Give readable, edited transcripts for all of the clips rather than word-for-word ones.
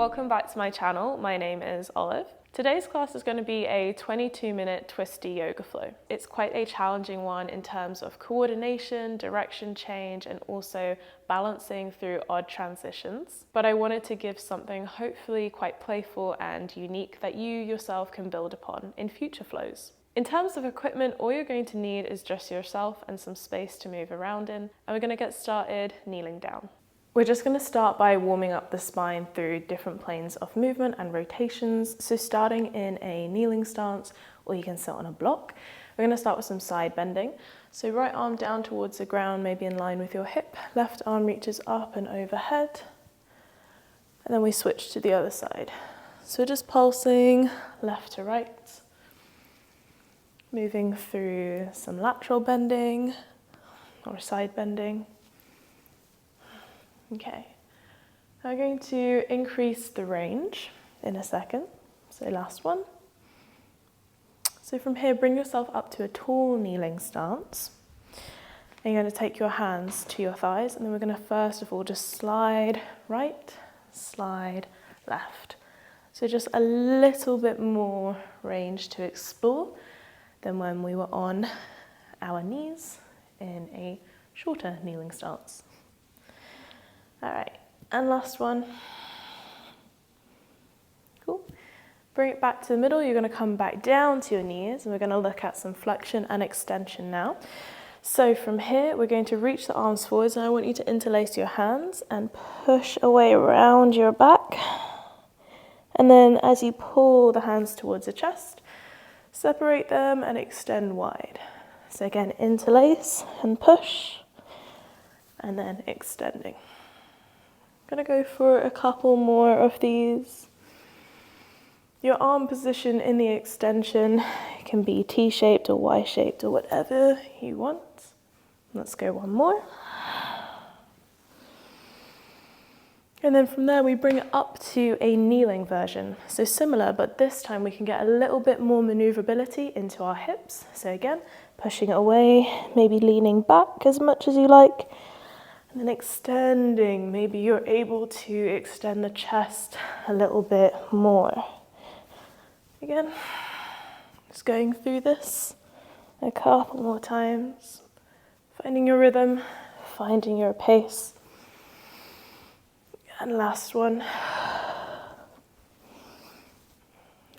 Welcome back to my channel. My name is Olive. Today's class is going to be a 22-minute twisty yoga flow. It's quite a challenging one in terms of coordination, direction change, and also balancing through odd transitions. But I wanted to give something hopefully quite playful and unique that you yourself can build upon in future flows. In terms of equipment, all you're going to need is just yourself and some space to move around in. And we're going to get started kneeling down. We're just going to start by warming up the spine through different planes of movement and rotations. So starting in a kneeling stance, or you can sit on a block. We're going to start with some side bending. So right arm down towards the ground, maybe in line with your hip. Left arm reaches up and overhead. And then we switch to the other side. So we're just pulsing left to right. Moving through some lateral bending or side bending. Okay, I'm going to increase the range in a second. So last one. So from here, bring yourself up to a tall kneeling stance. And you're going to take your hands to your thighs, and then we're going to first of all just slide right, slide left. So just a little bit more range to explore than when we were on our knees in a shorter kneeling stance. All right, and last one. Cool. Bring it back to the middle. You're going to come back down to your knees, and we're going to look at some flexion and extension now. So from here, we're going to reach the arms forwards, and I want you to interlace your hands and push away around your back. And then as you pull the hands towards the chest, separate them and extend wide. So again, interlace and push, and then extending. Gonna go for a couple more of these. Your arm position in the extension can be T-shaped or Y-shaped or whatever you want. Let's go one more. And then from there we bring it up to a kneeling version. So similar, but this time we can get a little bit more maneuverability into our hips. So again, pushing it away, maybe leaning back as much as you like. And then extending, maybe you're able to extend the chest a little bit more. Again, just going through this a couple more times. Finding your rhythm, finding your pace. And last one.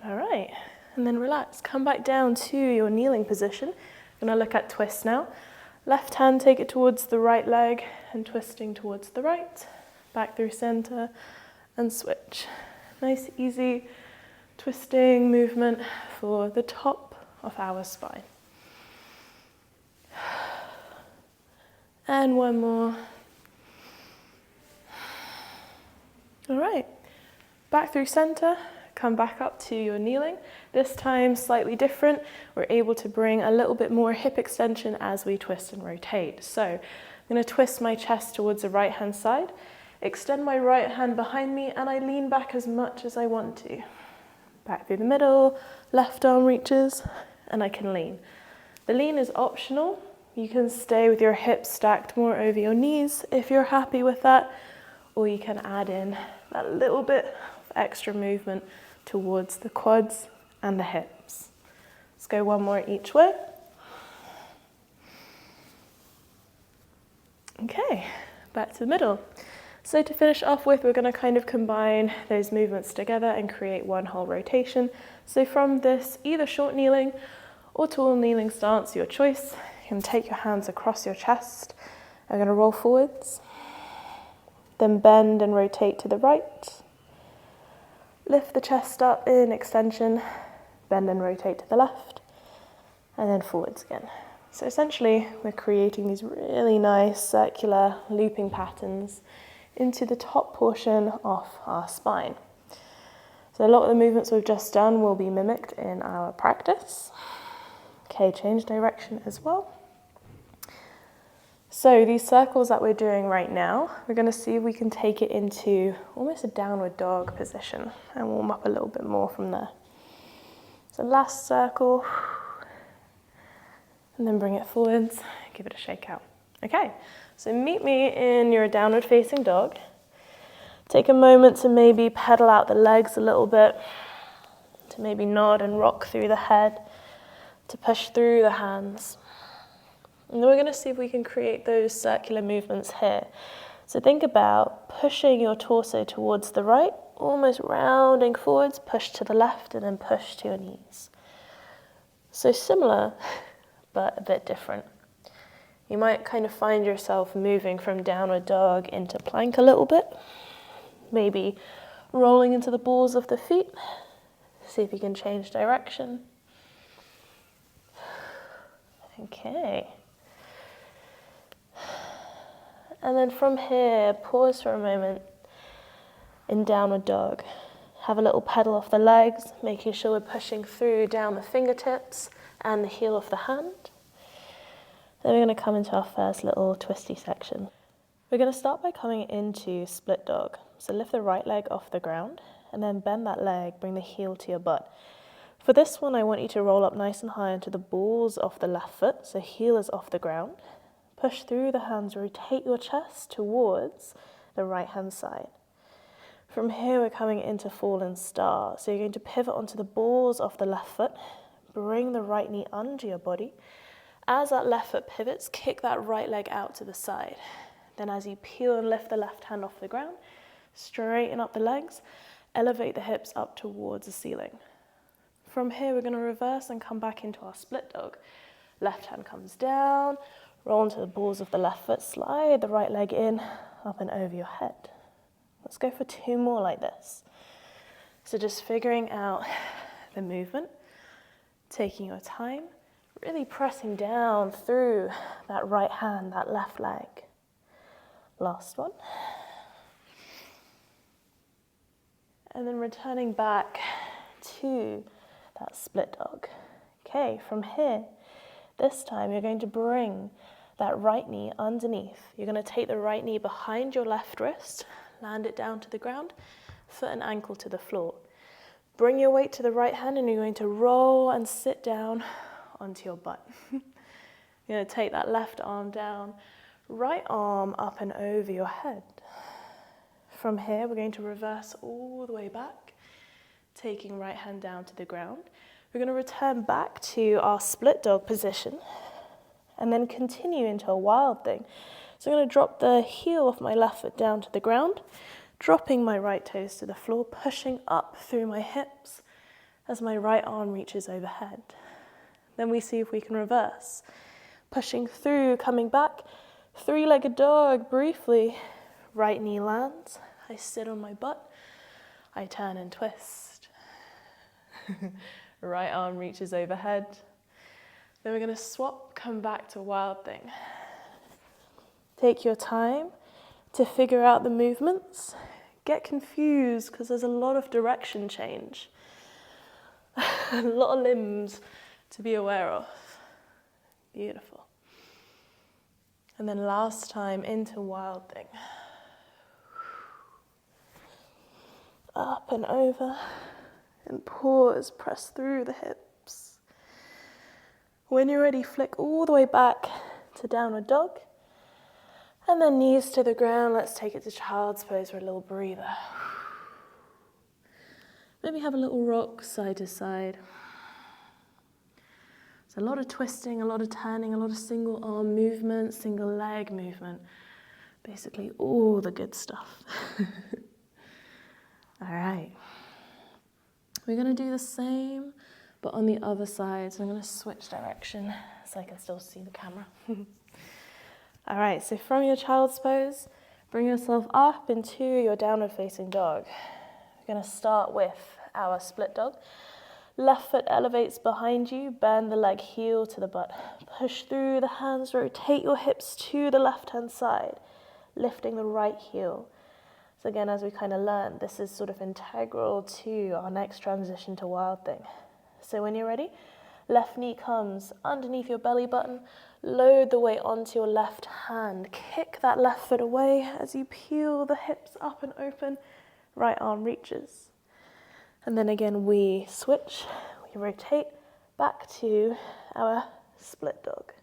All right, and then relax. Come back down to your kneeling position. We're gonna look at twist now. Left hand, take it towards the right leg and twisting towards the right, back through center and switch. Nice, easy twisting movement for the top of our spine. And one more. All right, back through center. Come back up to your kneeling. This time slightly different. We're able to bring a little bit more hip extension as we twist and rotate. So I'm going to twist my chest towards the right hand side, extend my right hand behind me, and I lean back as much as I want to. Back through the middle, left arm reaches, and I can lean. The lean is optional. You can stay with your hips stacked more over your knees if you're happy with that, or you can add in that little bit of extra movement towards the quads and the hips. Let's go one more each way. Okay, back to the middle. So to finish off with, we're going to kind of combine those movements together and create one whole rotation. So from this either short kneeling or tall kneeling stance, your choice, you can take your hands across your chest. I'm going to roll forwards, then bend and rotate to the right. Lift the chest up in extension, bend and rotate to the left, and then forwards again. So essentially, we're creating these really nice circular looping patterns into the top portion of our spine. So a lot of the movements we've just done will be mimicked in our practice. Okay, change direction as well. So these circles that we're doing right now, we're going to see if we can take it into almost a downward dog position and warm up a little bit more from there. So last circle, and then bring it forwards, give it a shake out. Okay, so meet me in your downward facing dog. Take a moment to maybe pedal out the legs a little bit, to maybe nod and rock through the head, to push through the hands. And then we're going to see if we can create those circular movements here. So think about pushing your torso towards the right, almost rounding forwards, push to the left, and then push to your knees. So similar, but a bit different. You might kind of find yourself moving from downward dog into plank a little bit. Maybe rolling into the balls of the feet. See if you can change direction. Okay. And then from here, pause for a moment in downward dog. Have a little pedal off the legs, making sure we're pushing through down the fingertips and the heel of the hand. Then we're going to come into our first little twisty section. We're going to start by coming into split dog. So lift the right leg off the ground and then bend that leg, bring the heel to your butt. For this one, I want you to roll up nice and high into the balls of the left foot, so heel is off the ground. Push through the hands, rotate your chest towards the right hand side. From here, we're coming into fallen star. So you're going to pivot onto the balls of the left foot, bring the right knee under your body. As that left foot pivots, kick that right leg out to the side. Then as you peel and lift the left hand off the ground, straighten up the legs, elevate the hips up towards the ceiling. From here, we're going to reverse and come back into our split dog. Left hand comes down, roll into the balls of the left foot, slide the right leg in, up and over your head. Let's go for 2 more like this. So just figuring out the movement, taking your time, really pressing down through that right hand, that left leg. Last one. And then returning back to that split dog. Okay, from here, this time you're going to bring that right knee underneath. You're going to take the right knee behind your left wrist, land it down to the ground, foot and ankle to the floor. Bring your weight to the right hand and you're going to roll and sit down onto your butt. You're going to take that left arm down, right arm up and over your head. From here, we're going to reverse all the way back, taking right hand down to the ground. We're going to return back to our split dog position and then continue into a wild thing. So I'm going to drop the heel of my left foot down to the ground, dropping my right toes to the floor, pushing up through my hips as my right arm reaches overhead. Then we see if we can reverse. Pushing through, coming back, 3-legged dog briefly. Right knee lands, I sit on my butt, I turn and twist. Right arm reaches overhead. Then we're going to swap, come back to wild thing. Take your time to figure out the movements. Get confused because there's a lot of direction change. A lot of limbs to be aware of. Beautiful. And then last time into wild thing. Up and over. And pause, press through the hips. When you're ready, flick all the way back to downward dog. And then knees to the ground. Let's take it to child's pose for a little breather. Maybe have a little rock side to side. So a lot of twisting, a lot of turning, a lot of single arm movement, single leg movement. Basically all the good stuff. All right. We're going to do the same, but on the other side. So I'm going to switch direction so I can still see the camera. All right, so from your child's pose, bring yourself up into your downward facing dog. We're going to start with our split dog. Left foot elevates behind you, bend the leg heel to the butt. Push through the hands, rotate your hips to the left-hand side, lifting the right heel. So again, as we kind of learned, this is sort of integral to our next transition to wild thing. So when you're ready, left knee comes underneath your belly button, load the weight onto your left hand, kick that left foot away as you peel the hips up and open, right arm reaches. And then again, we switch, we rotate back to our split dog.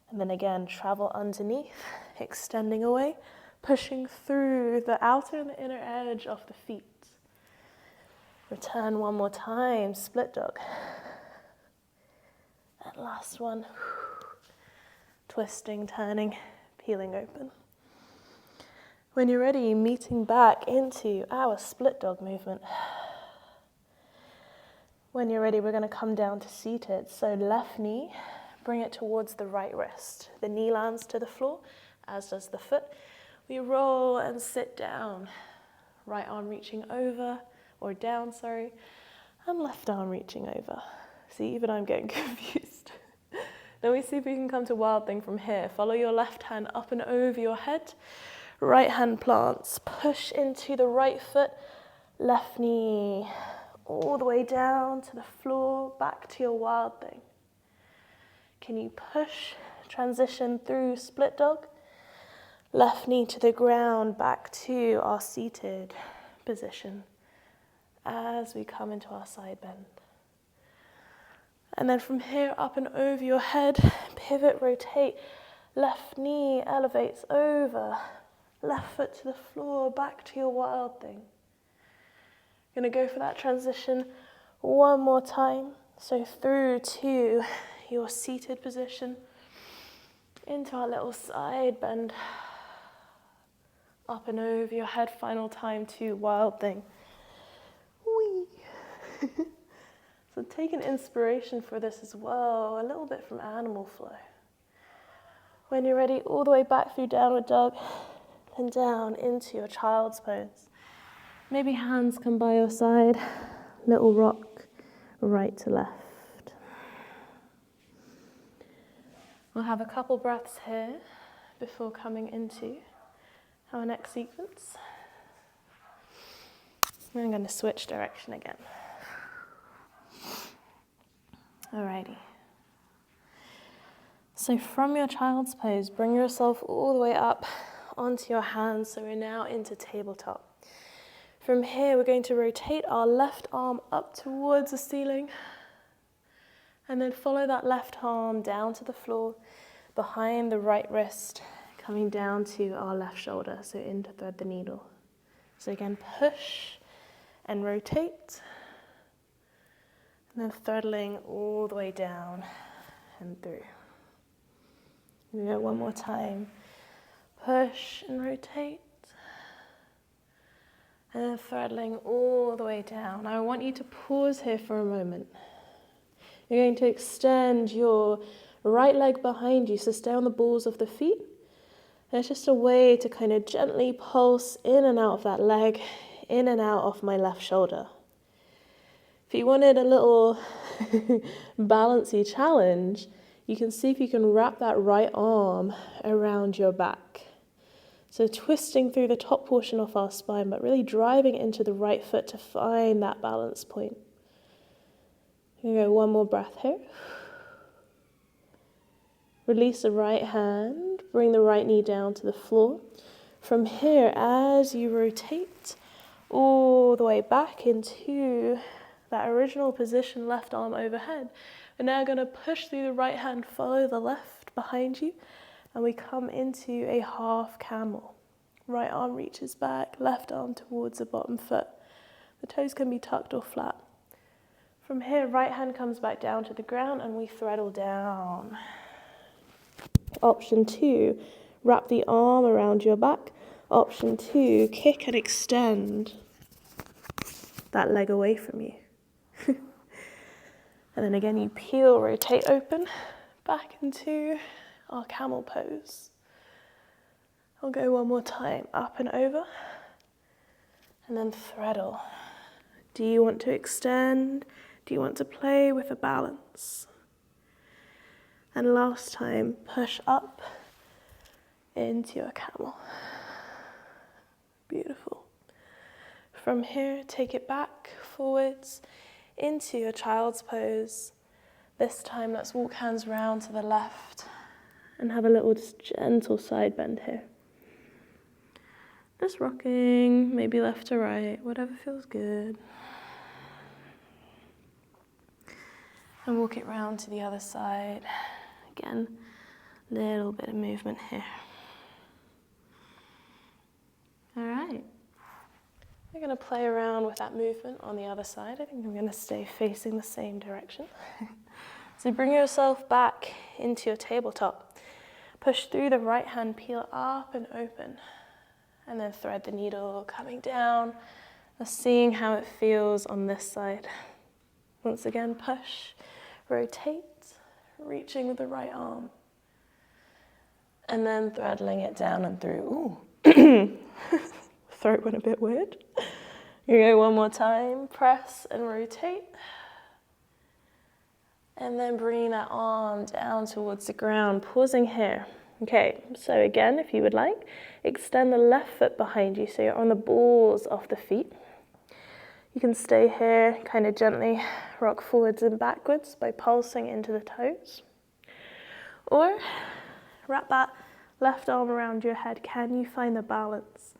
And then again, travel underneath, extending away, pushing through the outer and the inner edge of the feet. Return one more time, split dog. And last one, twisting, turning, peeling open. When you're ready, meeting back into our split dog movement. When you're ready, we're going to come down to seated. So left knee, bring it towards the right wrist. The knee lands to the floor, as does the foot. We roll and sit down. Right arm reaching over, or down, sorry, and left arm reaching over. See, even I'm getting confused. Then we see if we can come to wild thing from here. Follow your left hand up and over your head. Right hand plants. Push into the right foot. Left knee all the way down to the floor, back to your wild thing. Can you push, transition through split dog? Left knee to the ground, back to our seated position as we come into our side bend. And then from here, up and over your head, pivot, rotate. Left knee elevates over. Left foot to the floor, back to your wild thing. You're going to go for that transition one more time. So through to your seated position, into our little side bend. Up and over your head, final time to wild thing. Whee! So take an inspiration for this as well, a little bit from animal flow. When you're ready, all the way back through downward dog, and down into your child's pose. Maybe hands come by your side, little rock, right to left. We'll have a couple breaths here before coming into our next sequence. I'm going to switch direction again. Alrighty. So from your child's pose, bring yourself all the way up onto your hands. So we're now into tabletop. From here, we're going to rotate our left arm up towards the ceiling and then follow that left arm down to the floor behind the right wrist, coming down to our left shoulder, so in to thread the needle. So again, push and rotate, and then threading all the way down and through. We go one more time. Push and rotate, and then threading all the way down. Now I want you to pause here for a moment. You're going to extend your right leg behind you, so stay on the balls of the feet. And it's just a way to kind of gently pulse in and out of that leg, in and out of my left shoulder. If you wanted a little balancy challenge, you can see if you can wrap that right arm around your back. So twisting through the top portion of our spine, but really driving into the right foot to find that balance point. Here we go, one more breath here. Release the right hand, bring the right knee down to the floor. From here, as you rotate all the way back into that original position, left arm overhead, we're now going to push through the right hand, follow the left behind you, and we come into a half camel. Right arm reaches back, left arm towards the bottom foot. The toes can be tucked or flat. From here, right hand comes back down to the ground and we threadle down. Option 2, wrap the arm around your back. Option 2, kick and extend that leg away from you. And then again, you peel, rotate open, back into our camel pose. I'll go one more time, up and over, and then threadle. Do you want to extend? Do you want to play with a balance? And last time, push up into your camel. Beautiful. From here, take it back, forwards, into your child's pose. This time, let's walk hands round to the left and have a little just gentle side bend here. Just rocking, maybe left to right, whatever feels good. And walk it round to the other side. Again, little bit of movement here. All right. We're going to play around with that movement on the other side. I think I'm going to stay facing the same direction. So bring yourself back into your tabletop. Push through the right hand, peel up and open. And then thread the needle coming down. Seeing how it feels on this side. Once again, push, rotate, reaching with the right arm. And then threading it down and through. Ooh. Throat went a bit weird. Here we go, one more time. Press and rotate. And then bring that arm down towards the ground, pausing here. Okay, so again, if you would like, extend the left foot behind you so you're on the balls of the feet. You can stay here, kind of gently rock forwards and backwards by pulsing into the toes. Or wrap that left arm around your head. Can you find the balance?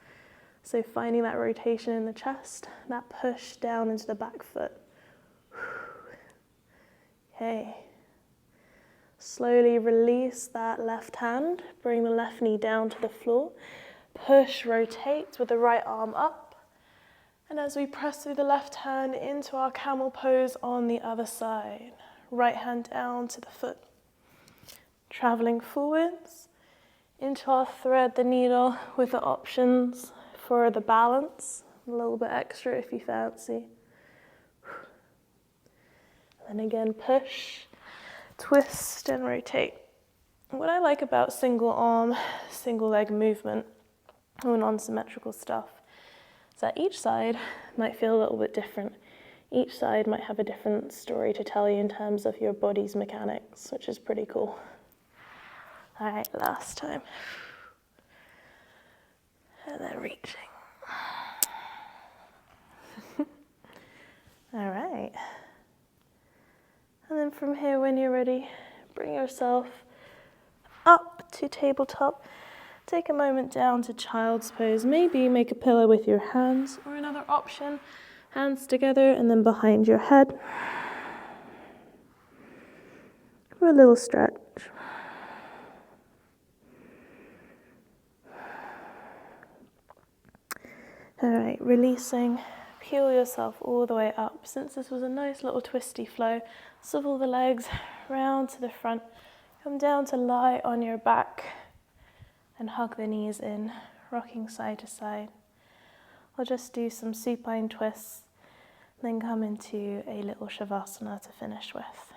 So finding that rotation in the chest, that push down into the back foot. Okay. Slowly release that left hand. Bring the left knee down to the floor. Push, rotate with the right arm up. And as we press through the left hand into our camel pose on the other side. Right hand down to the foot. Traveling forwards into our thread the needle with the options for the balance. A little bit extra if you fancy. And again, push, twist and rotate. What I like about single arm, single leg movement or non-symmetrical stuff is that each side might feel a little bit different. Each side might have a different story to tell you in terms of your body's mechanics, which is pretty cool. All right, last time. And then reaching. All right. And then from here, when you're ready, bring yourself up to tabletop. Take a moment down to child's pose. Maybe make a pillow with your hands, or another option, hands together and then behind your head. For a little stretch. All right, releasing. Peel yourself all the way up. Since this was a nice little twisty flow, swivel the legs round to the front. Come down to lie on your back and hug the knees in, rocking side to side. I'll just do some supine twists, then come into a little shavasana to finish with.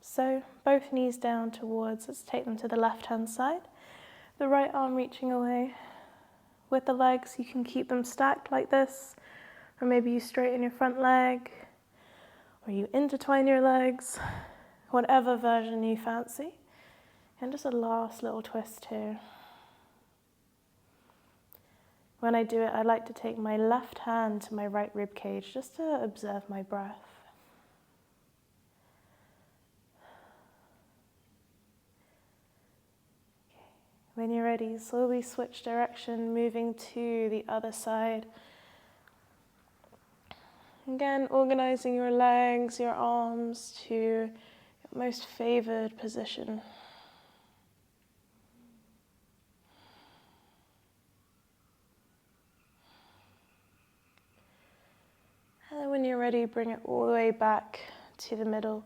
So both knees down towards, let's take them to the left-hand side. The right arm reaching away. With the legs, you can keep them stacked like this, or maybe you straighten your front leg, or you intertwine your legs, whatever version you fancy. And just a last little twist here. When I do it, I like to take my left hand to my right rib cage just to observe my breath. Okay. When you're ready, slowly switch direction, moving to the other side. Again, organizing your legs, your arms to your most favored position. And then when you're ready, bring it all the way back to the middle.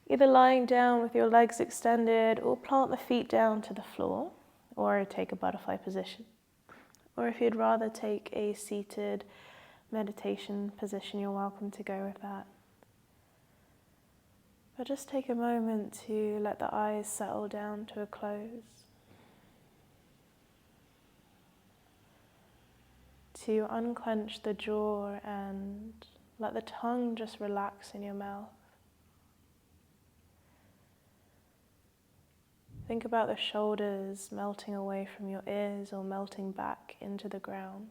Either lying down with your legs extended, or plant the feet down to the floor, or take a butterfly position. Or if you'd rather take a seated meditation position, you're welcome to go with that. But just take a moment to let the eyes settle down to a close. To unclench the jaw and let the tongue just relax in your mouth. Think about the shoulders melting away from your ears or melting back into the ground.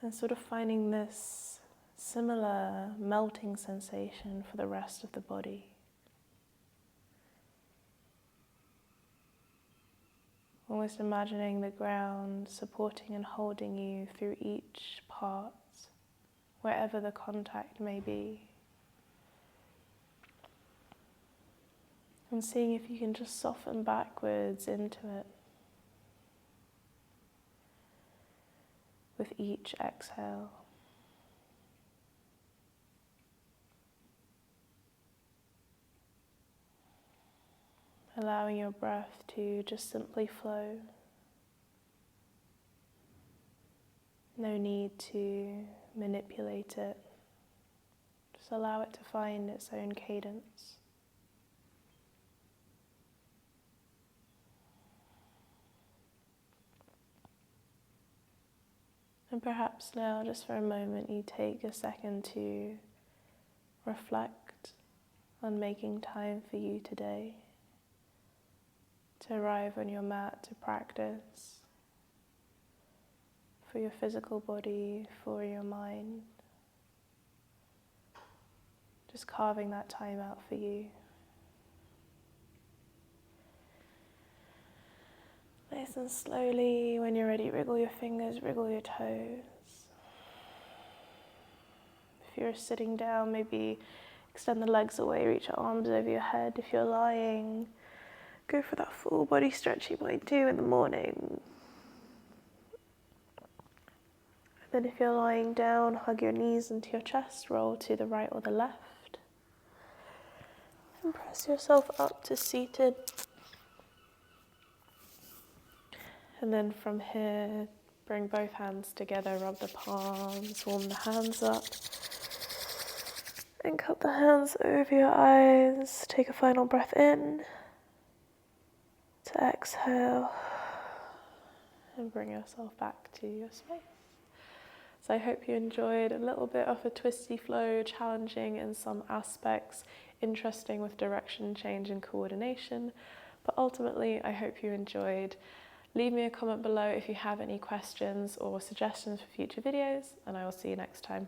And sort of finding this similar melting sensation for the rest of the body. Almost imagining the ground supporting and holding you through each part, wherever the contact may be. And seeing if you can just soften backwards into it with each exhale. Allowing your breath to just simply flow. No need to manipulate it. Just allow it to find its own cadence. And perhaps now, just for a moment, you take a second to reflect on making time for you today, to arrive on your mat to practice, for your physical body, for your mind. Just carving that time out for you. Nice and slowly, when you're ready, wriggle your fingers, wriggle your toes. If you're sitting down, maybe extend the legs away, reach your arms over your head. If you're lying, go for that full body stretch you might do in the morning. Then if you're lying down, hug your knees into your chest, roll to the right or the left. And press yourself up to seated. And then from here, bring both hands together, rub the palms, warm the hands up. And cup the hands over your eyes. Take a final breath in. To exhale. And bring yourself back to your space. So I hope you enjoyed a little bit of a twisty flow, challenging in some aspects, interesting with direction change and coordination. But ultimately, I hope you enjoyed. Leave me a comment below if you have any questions or suggestions for future videos, and I will see you next time.